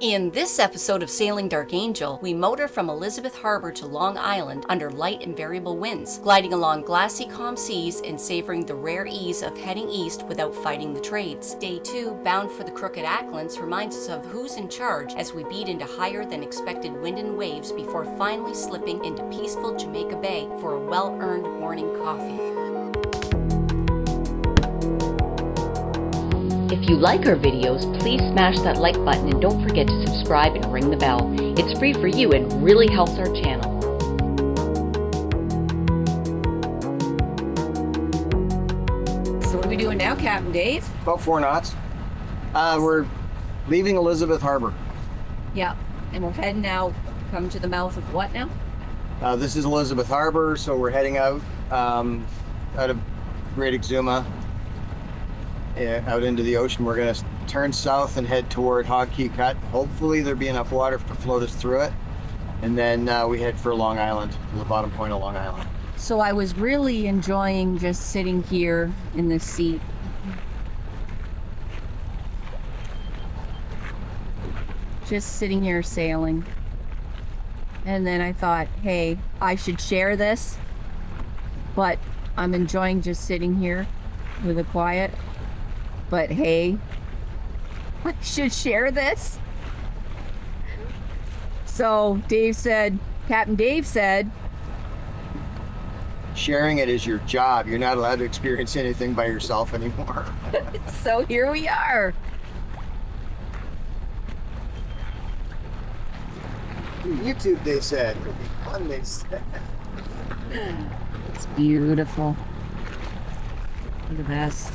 In this episode of Sailing Dark Angel, we motor from Elizabeth Harbour to Long Island under light and variable winds, gliding along glassy calm seas and savoring the rare ease of heading east without fighting the trades. Day 2, bound for the Crooked Acklins, reminds us of who's in charge as we beat into higher than expected wind and waves before finally slipping into peaceful Jamaica Bay for a well-earned morning coffee. If you like our videos, please smash that like button and don't forget to subscribe and ring the bell. It's free for you and really helps our channel. So what are we doing now, Captain Dave? About 4 knots. We're leaving Elizabeth Harbour. Yeah, and we're heading out, come to the mouth of what now? This is Elizabeth Harbour, so we're heading out of Great Exuma, out into the ocean. We're going to turn south and head toward Hog Key Cut. Hopefully there'll be enough water to float us through it. And then we head for Long Island, the bottom point of Long Island. So I was really enjoying just sitting here in this seat. Just sitting here sailing. And then I thought, hey, I should share this. But I'm enjoying just sitting here with a quiet. But hey, I should share this. So Captain Dave said, sharing it is your job. You're not allowed to experience anything by yourself anymore. So here we are. YouTube, they said. It'll be fun, they said. It's beautiful. The best.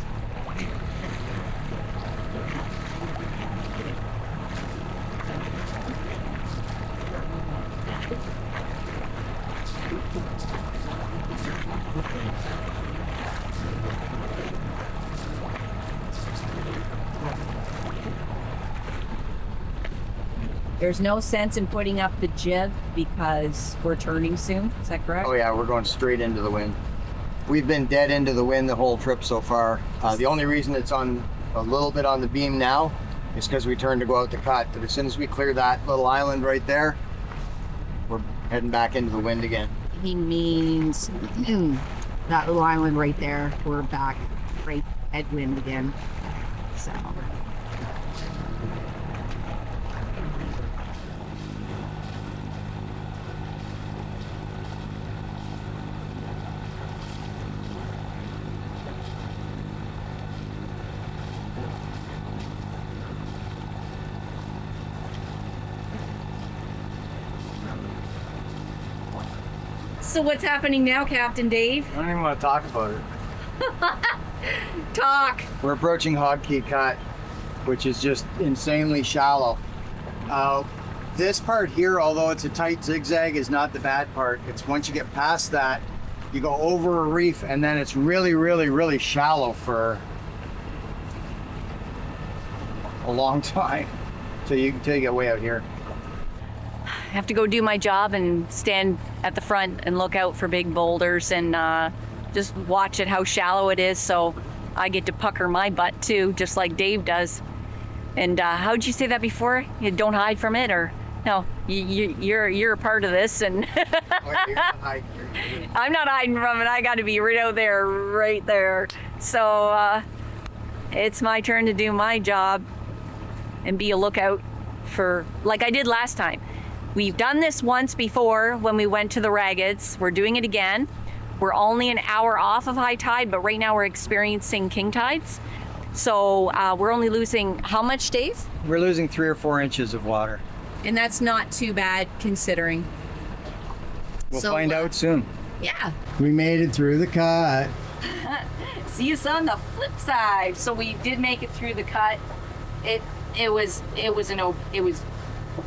There's no sense in putting up the jib because we're turning soon. Is that correct? Oh yeah, we're going straight into the wind. We've been dead into the wind the whole trip so far. The only reason it's on a little bit on the beam now is because we turned to go out to cut. But as soon as we clear that little island right there, we're heading back into the wind again. He means that little island right there. We're back right headwind again. So. So what's happening now, Captain Dave? I don't even want to talk about it. Talk. We're approaching Hog Key Cut, which is just insanely shallow. This part here, although it's a tight zigzag, is not the bad part. It's once you get past that, you go over a reef, and then it's really, really, really shallow for a long time. So you get way out here. I have to go do my job and stand at the front and look out for big boulders and just watch it how shallow it is, so I get to pucker my butt too, just like Dave does. And how'd you say that before? You don't hide from it, or no? You're a part of this, and I'm not hiding from it. I got to be right out there, right there. So it's my turn to do my job and be a lookout for, like I did last time. We've done this once before when we went to the Raggeds. We're doing it again. We're only an hour off of high tide, but right now we're experiencing king tides. So we're only losing how much, Dave? We're losing 3 or 4 inches of water. And that's not too bad considering. We'll find out soon. Yeah. We made it through the cut. See you on the flip side. So we did make it through the cut. It was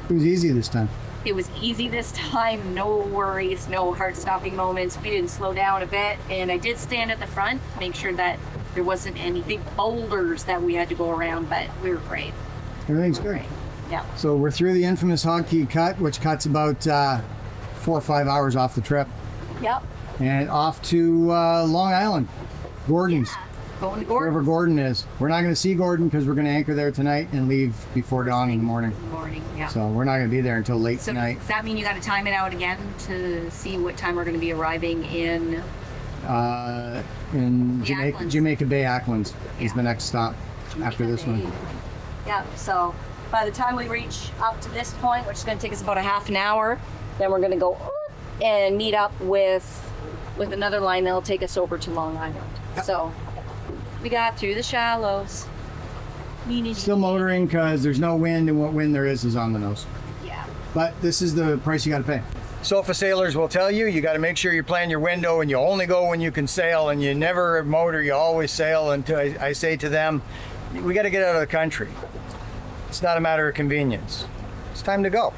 easy this time. It was easy this time, no worries, no heart-stopping moments. We didn't slow down a bit, and I did stand at the front, make sure that there wasn't any big boulders that we had to go around, but we were great. Everything's good. Yeah. So we're through the infamous Hog Key Cut, which cuts about 4 or 5 hours off the trip. Yep. And off to Long Island, Gordon's. Yeah. Going to Gordon. Wherever Gordon is. We're not going to see Gordon because we're going to anchor there tonight and leave before dawn in the morning. morning, yeah. So we're not going to be there until late So tonight. does that mean you got to time it out again to see what time we're going to be arriving in? In The Jamaica, Acklins. Jamaica Bay, Acklins is Yeah. the next stop after this one. Yeah, so by the time we reach up to this point, which is going to take us about a half an hour, then we're going to go up and meet up with another line that'll take us over to Long Island. So we got through the shallows. Still motoring because there's no wind, and what wind there is on the nose. Yeah. But this is the price you got to pay. SOFA sailors will tell you, you got to make sure you plan your window, and you only go when you can sail, and you never motor, you always sail. Until I say to them, we got to get out of the country. It's not a matter of convenience. It's time to go.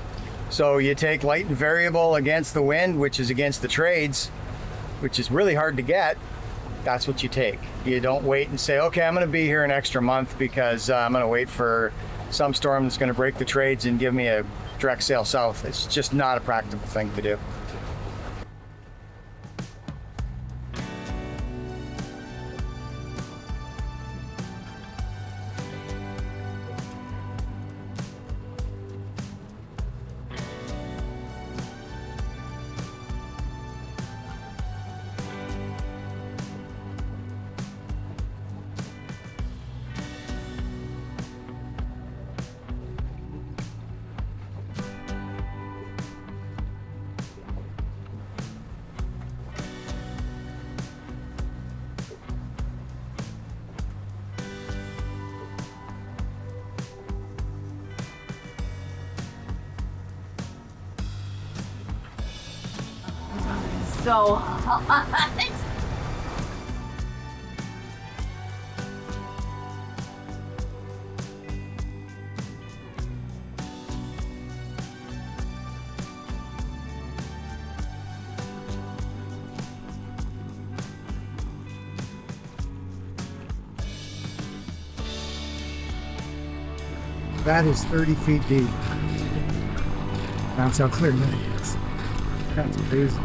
So you take light and variable against the wind, which is against the trades, which is really hard to get. That's what you take. You don't wait and say, okay, I'm going to be here an extra month because I'm going to wait for some storm that's going to break the trades and give me a direct sail south. It's just not a practical thing to do. So That is 30 feet deep. That's how clear that is. That's crazy.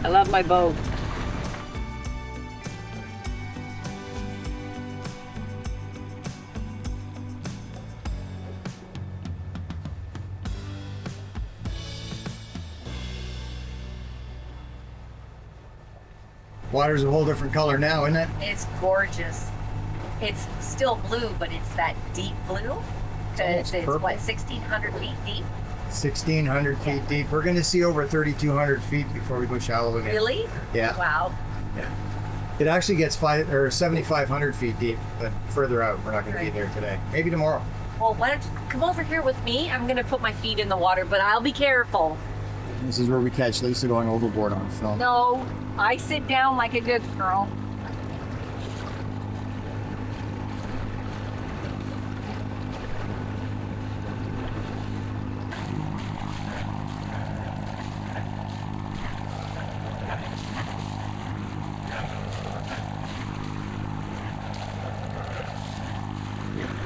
I love my boat. Water's a whole different color now, isn't it? It's gorgeous. It's still blue, but it's that deep blue. It's purple. what, 1,600 feet deep? 1,600 feet Yeah. deep. We're going to see over 3,200 feet before we go shallow again. Really? Yeah. Wow. Yeah. It actually gets 7,500 feet deep, but further out. We're not going to be Right. there today. Maybe tomorrow. Well, why don't you come over here with me? I'm gonna put my feet in the water, but I'll be careful. This is where we catch Lisa going overboard on film. No, I sit down like a good girl.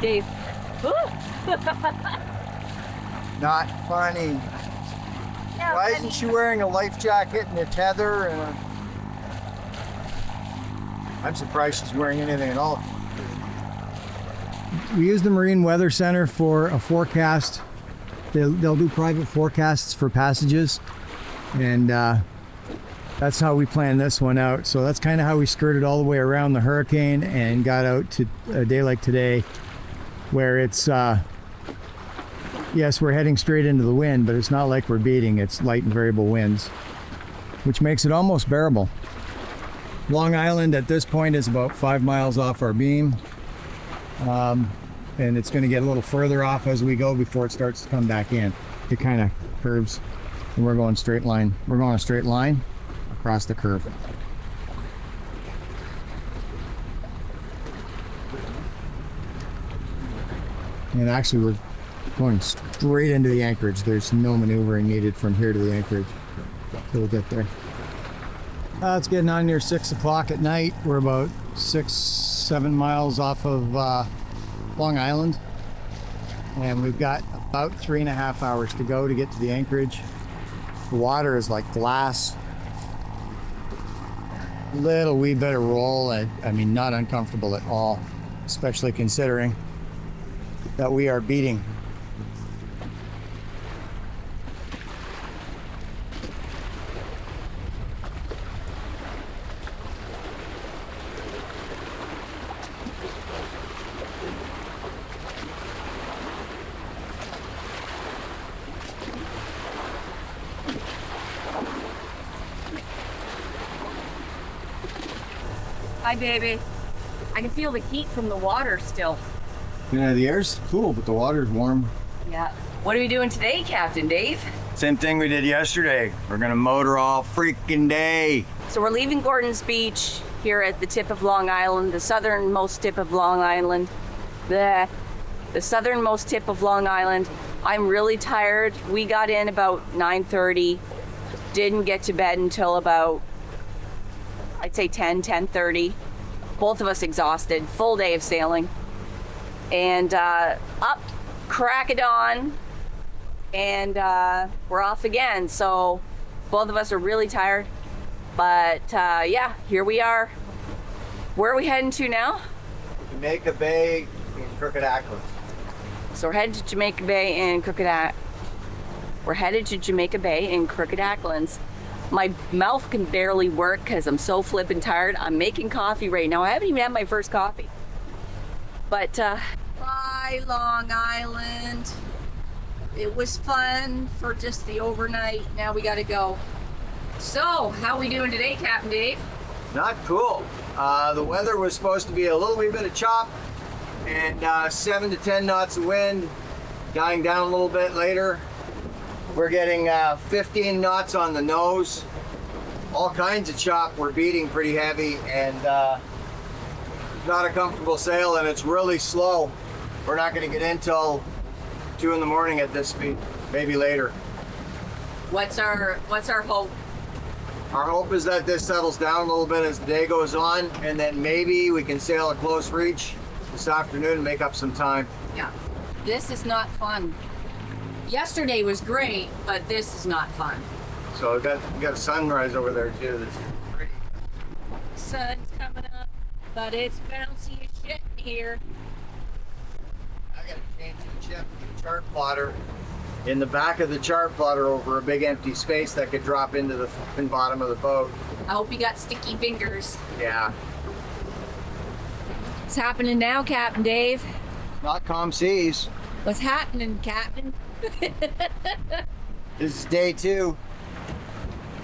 Dave. Ooh. Not funny. Yeah, Why and- isn't she wearing a life jacket and a tether and a... I'm surprised she's wearing anything at all. We use the Marine Weather Center for a forecast. They'll do private forecasts for passages, and that's how we planned this one out. So that's kind of how we skirted all the way around the hurricane and got out to a day like today, where it's yes, we're heading straight into the wind, but it's not like we're beating. It's light and variable winds, which makes it almost bearable. Long Island at this point is about 5 miles off our beam. And it's going to get a little further off as we go before it starts to come back in. It kind of curves, and we're going straight line. We're going a straight line across the curve. And actually, we're going straight into the anchorage. There's no maneuvering needed from here to the anchorage. So we'll get there. It's getting on near 6 o'clock at night. We're about 6-7 miles off of Long Island, and we've got about 3.5 hours to go to get to the anchorage. The water is like glass. Little wee bit of roll. I mean, not uncomfortable at all, especially considering that we are beating. Hi, baby. I can feel the heat from the water still. Yeah, the air's cool, but the water's warm. Yeah. What are we doing today, Captain Dave? Same thing we did yesterday. We're gonna motor all freaking day. So we're leaving Gordon's Beach here at the tip of Long Island, the southernmost tip of Long Island. The southernmost tip of Long Island. I'm really tired. We got in about 9:30. Didn't get to bed until about, I'd say 10:30. Both of us exhausted. Full day of sailing. And up, crack of dawn, and we're off again. So both of us are really tired. But yeah, here we are. Where are we heading to now? Jamaica Bay in Crooked Acklins. So we're headed to Jamaica Bay in Crooked Acklins. My mouth can barely work because I'm so flippin' tired. I'm making coffee right now. I haven't even had my first coffee. But bye, Long Island. It was fun for just the overnight. Now we gotta go. So, how we doing today, Captain Dave? Not cool. The weather was supposed to be a little wee bit of chop and 7 to 10 knots of wind, dying down a little bit later. We're getting 15 knots on the nose. All kinds of chop. We're beating pretty heavy, and not a comfortable sail, and it's really slow. We're not going to get in till 2 in the morning at this speed, maybe later. What's our hope? Our hope is that this settles down a little bit as the day goes on, and then maybe we can sail a close reach this afternoon and make up some time. Yeah. This is not fun. Yesterday was great, but this is not fun. So we got a sunrise over there too. That's pretty. Sun's coming up, but it's bouncy as shit here. I gotta change the chip to the chart plotter. In the back of the chart plotter over a big empty space that could drop into the bottom of the boat. I hope you got sticky fingers. Yeah. What's happening now, Captain Dave? Not calm seas. What's happening, Captain? This is day 2.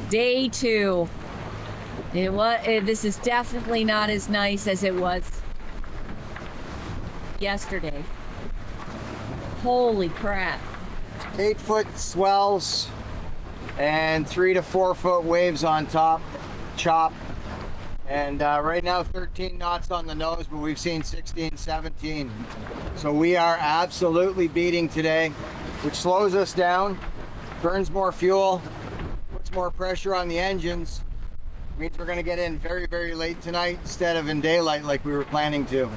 Day 2. This is definitely not as nice as it was yesterday. Holy crap. 8-foot swells and 3 to 4 foot waves on top, chop. And right now 13 knots on the nose, but we've seen 16, 17. So we are absolutely beating today, which slows us down, burns more fuel, puts more pressure on the engines. Means we're gonna get in very, very late tonight instead of in daylight like we were planning to.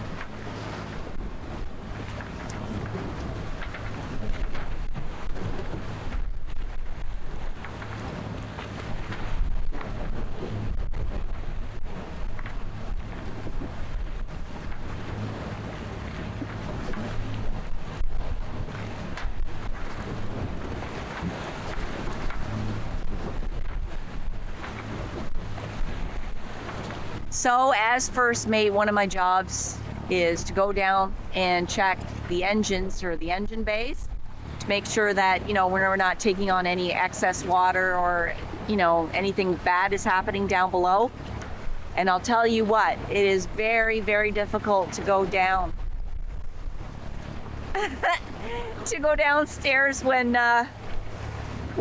So as first mate, one of my jobs is to go down and check the engines or the engine bays to make sure that, you know, we're not taking on any excess water or, you know, anything bad is happening down below. And I'll tell you what, it is very, very difficult to go down. To go downstairs when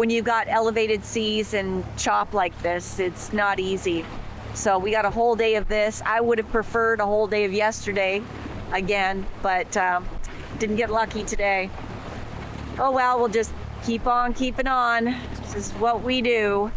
you've got elevated seas and chop like this. It's not easy. So we got a whole day of this. I would have preferred a whole day of yesterday again, but didn't get lucky today. Oh well, we'll just keep on keeping on. This is what we do.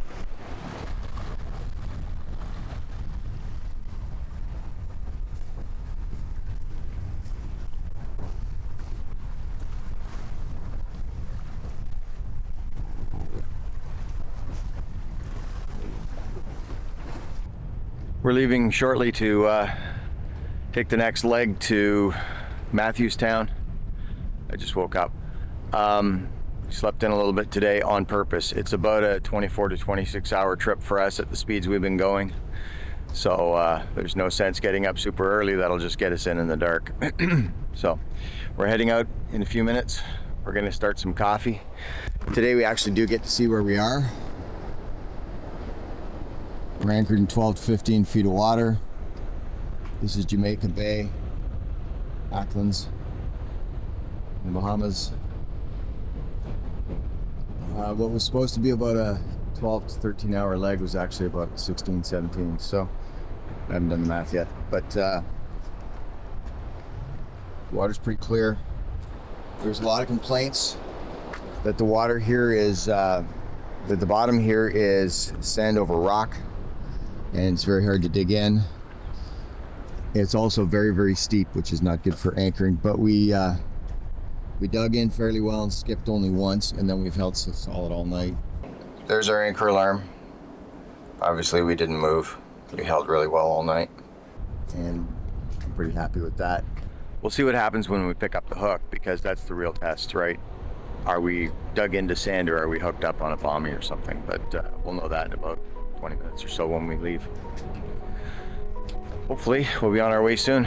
We're leaving shortly to take the next leg to Matthewstown. I just woke up. Slept in a little bit today on purpose. It's about a 24 to 26 hour trip for us at the speeds we've been going. So there's no sense getting up super early. That'll just get us in the dark. So we're heading out in a few minutes. We're gonna start some coffee. Today we actually do get to see where we are. We're anchored in 12 to 15 feet of water. This is Jamaica Bay, Acklins, in the Bahamas. What was supposed to be about a 12 to 13 hour leg was actually about 16, 17. So I haven't done the math yet, but the water's pretty clear. There's a lot of complaints that the water here is, that the bottom here is sand over rock, and it's very hard to dig in. It's also very, very steep, which is not good for anchoring, but we dug in fairly well and skipped only once, and then we've held solid all night. There's our anchor alarm. Obviously we didn't move. We held really well all night, and I'm pretty happy with that. We'll see what happens when we pick up the hook, because that's the real test, right? Are we dug into sand, or are we hooked up on a bommy or something? But we'll know that in about 20 minutes or so when we leave. Hopefully we'll be on our way soon.